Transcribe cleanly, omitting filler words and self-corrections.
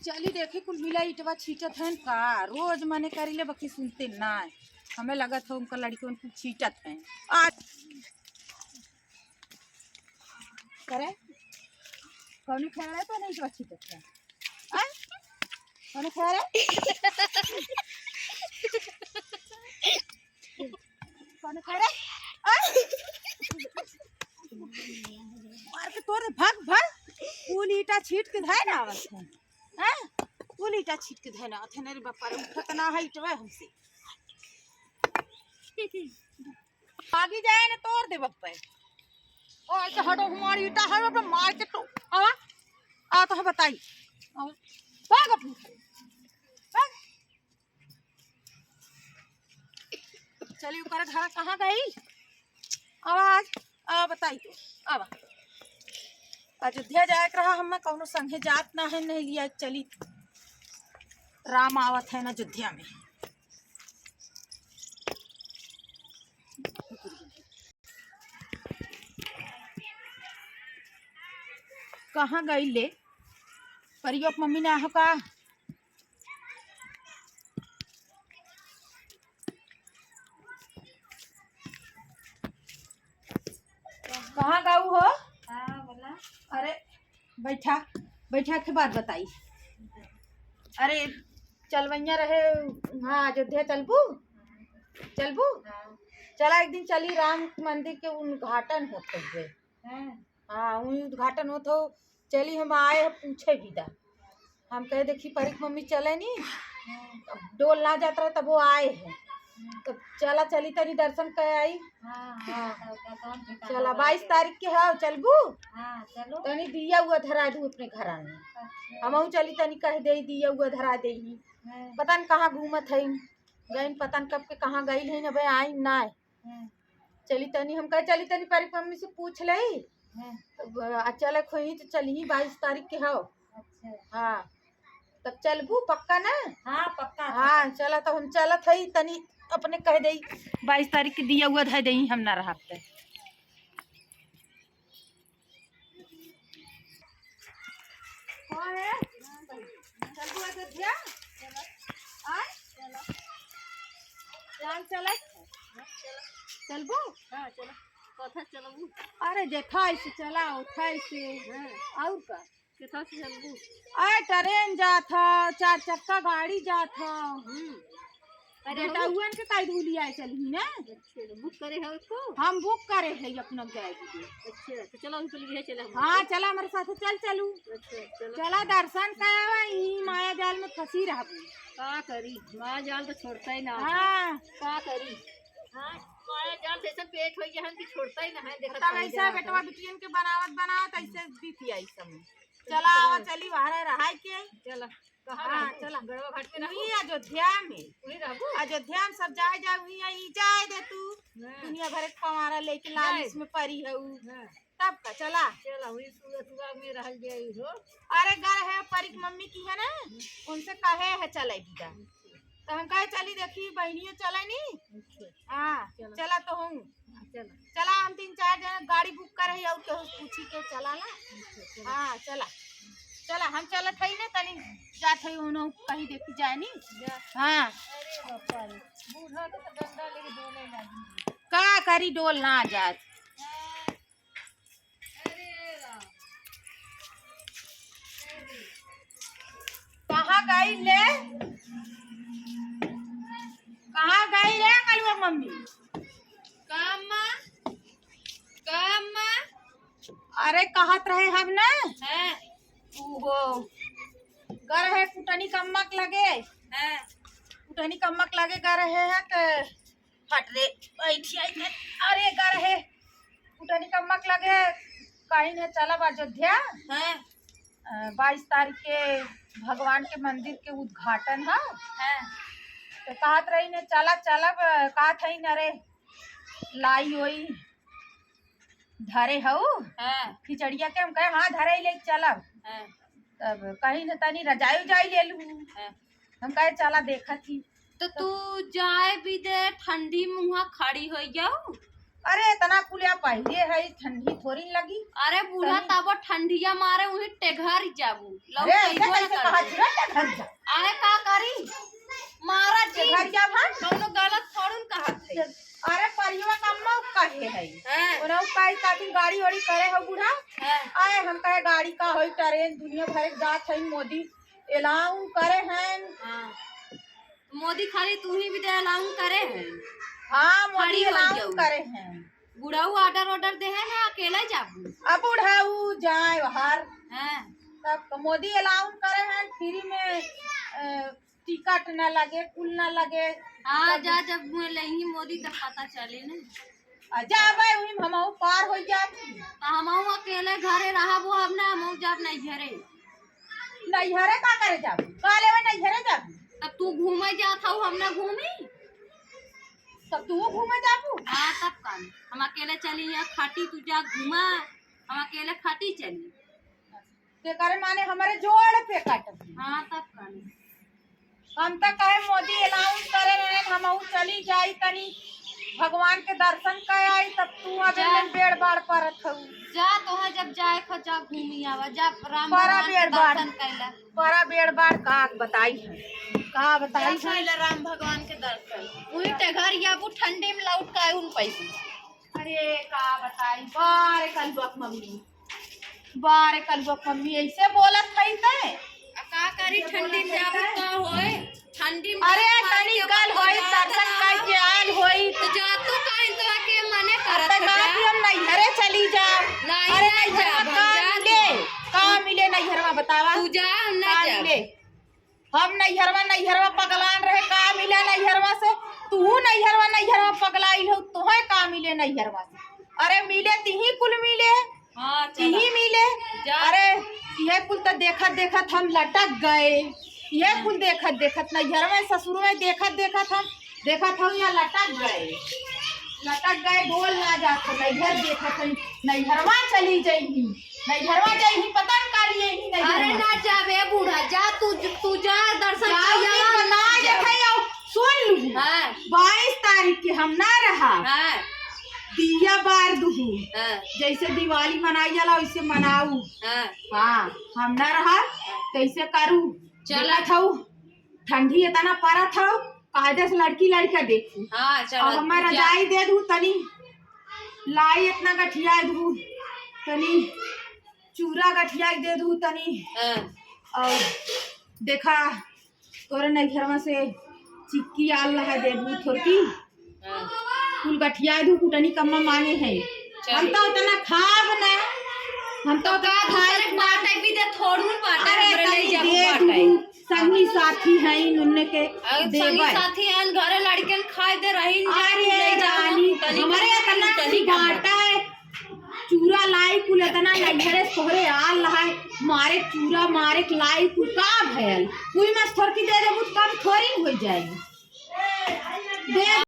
चली देखे कुल मिला इटवा छीटत हैं का रोज मने करी ले बाकी सुनते ना है। हमें लगत हो उनका लड़की कुल छीटत हैं आज करे कौन खेल रहा तो नहीं इटवा छीटत है कौन खेल रहा कौन खेल रहा मार के तोड़ भाग भाग कुल ईटा छीट के धाय ना आवत है हैं कुल ईटा छीट के धाय ना आवत है रे बापा रे उठत ना है इटवा हमसे आगे जाए ना तोड़ दे बापा और ऐसे हटो हमारी ईटा है बापा मार के तो आवा आ तो है बताई भाग अपनी भाग चलिए ऊपर घर कहाँ गई आवाज आ बताई तो आवा अयोध्या जाए रहा हम कौनो संगे जात ना है नहीं लिया चली राम आवत है ना अयोध्या में कहाँ गई ले परियोक मम्मी ने आहो का कहाँ गाऊ हो बोला अरे बैठा बैठा के बात बताई अरे चलवैया रहे हाँ अयोध्या चलबू चलबू चला एक दिन चली राम मंदिर के उद्घाटन होते हुए हाँ उद्घाटन हो तो चली हम आए पूछे विदा हम कहे देखी परीक मम्मी चले नी डोल ना जाता तब वो आए हैं तो चला चली तनी दर्शन कर आई चला 22 तारीख के है चलबू तनी दिया हुआ धरा दू अपने घर में हम चली तनी कह दे दिया हुआ धरा दे पता न कहाँ घूमत है गई पता न कब के कहाँ गई है अब आई ना चली तनी हम कहे चली तनी परीक मम्मी से पूछ ले चले खोई तो चली 22 तारीख के हो हाँ तब चलबू पक्का ना हाँ पक्का हाँ चला तब हम चलत है तनी अपने कह दे 22 तारीख के दिया हुआ धर दे हम ना रहा चलबू अरे देखा ऐसे चला उठा ऐसे और का अरे ट्रेन जात हो 4 चक्का गाड़ी जात हो अरे टाउन के काई धूली आए चली ना बुक करे है उसको हम बुक करे है अपना जाए अच्छा तो चलो हम चलिए चला हाँ चला हमारे साथ चल चलू चला दर्शन करावा ई माया जाल में फंसी रहबू का करी माया जाल तो छोड़ता ही ना हाँ का करी हाँ माया जाल जैसे पेट हो गया हम की छोड़ता ही ना है देखा तब ऐसा बेटवा बिटियन के बनावत ऐसे बीती आई सब चला आवा चली बाहर रहा के चला हाँ चला गड़वा घाट में नहीं अयोध्या में अयोध्या में सब जाए जाए वही आई जाए दे तू दुनिया भर के पवारा लेके लाल इसमें परी है तब का चला चला वही सूरत में रह गई हो अरे घर है परी मम्मी की है ना उनसे कहे है चले बिदा तो हम कहे चली देखी बहनियों चले नी हाँ चला तो हूँ चला हम 3-4 जन गाड़ी बुक करे और केहू पूछी के चला ना हाँ चला चला हम चलत है ना तनी जात है उनो कहीं देखी जाए नी हाँ अरे बाप रे बूढ़ा तो डंडा लेके डोले लागी का करी डोल ना जात अरे कहाँ गई ले कहाँ गई रे कलवा मम्मी काम अरे कहत रहे हम ना है वो गर है कुटनी कम्मक लगे हैं कुटनी कम्मक लगे गर है तो हट रे अरे गर है कुटनी कम्मक लगे कहीं ने चला अयोध्या है 22 तारीख के भगवान के मंदिर के उद्घाटन है तो कहत रही ने चला चलब कहत है न रे लाई होई धरे हऊ खिचड़िया के हम कहे हाँ धरे ले चलब तब कहीं न तनी रजाई जाई ले लू हम कहे चला देखा थी तो तू जाए भी दे ठंडी में वहाँ खड़ी हो जाओ अरे इतना कुलिया पहले है ठंडी थोड़ी लगी। अरे बूढ़ा तब ठंडिया मारे वही टेघर जाबू अरे ऐसे कैसे कहा जीरा टेघर जा। अरे का करी मारा टेघर जा भान कौनो गलत थोड़न कहत है। अरे परिवा कम्मा कहे है ओना काई ताकि गाड़ी वाड़ी करे हो बूढ़ा आए हम कहे गाड़ी का होई ट्रेन दुनिया भर के जात है मोदी एलाउ करे हैं। मोदी खाली तू ही भी दे एलाउ करे हैं। हाँ मोदी एलाउ करे हैं। बुढ़ाऊ ऑर्डर दे है ना अकेला जाबू अब बुढ़ाऊ जाए बाहर हैं तब मोदी एलाउ करे हैं फ्री में टिकट न लगे कुल न लगे। हाँ जा जब लही मोदी का पता चले ना जाबे वही हमहू पार हो जाती हमहू अकेले घरे रहा वो अब ना हमहू जब नहीं घरे नैहरे का करे जाबू का लेवे नैहरे जाबू तब तू घूमे जात हूँ हम ना घूमी तब तू घूमे जाबू। हाँ तब कान हम अकेले चली या खाटी तू जा घूमा हम अकेले खाटी चली ते करे माने हमारे जोड़ पे कट। हाँ तब कान हम तो कहे मोदी अनाउंस करे रहे हम चली जाई तनी भगवान के दर्शन कर आई तब तू अबे बेड़ बाड़ परत हऊ जा तो है जब जाए खो जा घूमी आवा जा राम बड़ा भगवान के बेड़ बाड़ दर्शन कैला बड़ा बेड़ बाड़ का बताई है का बताई कैला राम भगवान के दर्शन वही टेघर या वो ठंडे में लौट का उन पैसे। अरे का बताई बारे कलबक मम्मी ऐसे बोलत है ते का करी ठंडी में जाबू का होए ठंडी में अरे ठंडी कल होई दर्शन कर के आल होई तो जा तू काहे तो के मने करत तब का कि हम नैहरे चली जा। अरे नहीं जा का मिले नैहरवा बतावा तू जा हम नहीं जा हम नैहरवा पगलान रहे का मिले नैहरवा से तू नैहरवा पगलाई हो तोहे का मिले नैहरवा से। अरे मिले तिही कुल मिले हां तिही मिले। अरे यह कुल तो देखत हम लटक गए यह कुल देखत नैहर में ससुर में देखत हम यहाँ लटक गए बोल ना जात नैहर देखत नैहरवा चली जाइही पता न का लिए ही नहीं। अरे ना जाबे बूढ़ा जा तू जा दर्शन सुन लू 22 तारीख के हम ना रहा दिया बार दुहू जैसे दिवाली मनाई जाला वैसे मनाऊ। हाँ हम ना रहा कैसे करू चला था ठंडी इतना पड़ा था कायदे से लड़का देखू। हाँ और मैं रजाई दे दू तनी लाई इतना गठिया दू तनी चूरा गठिया दे दू तनी और देखा तोरे नैहर में से चिक्की आल रहा दे दू थोड़ी कुल गठिया दू कुटनी कम्मा मांगे है हम तो उतना खाब ना हम तो का खाए बाटे भी दे थोड़ून बाटे अरे ले जा बाटे संगी साथी है उनने के संगी साथी हैं घरे लड़कन खाए दे रही अरे रानी हमारे इतना बाटा है चूरा लाई कुल इतना नैहरे सोहरे आल रहा है मारे चूरा मारे लाई कुल का भयल कोई मस्त थोड़ी दे दे कम थोड़ी हो जाएगी दे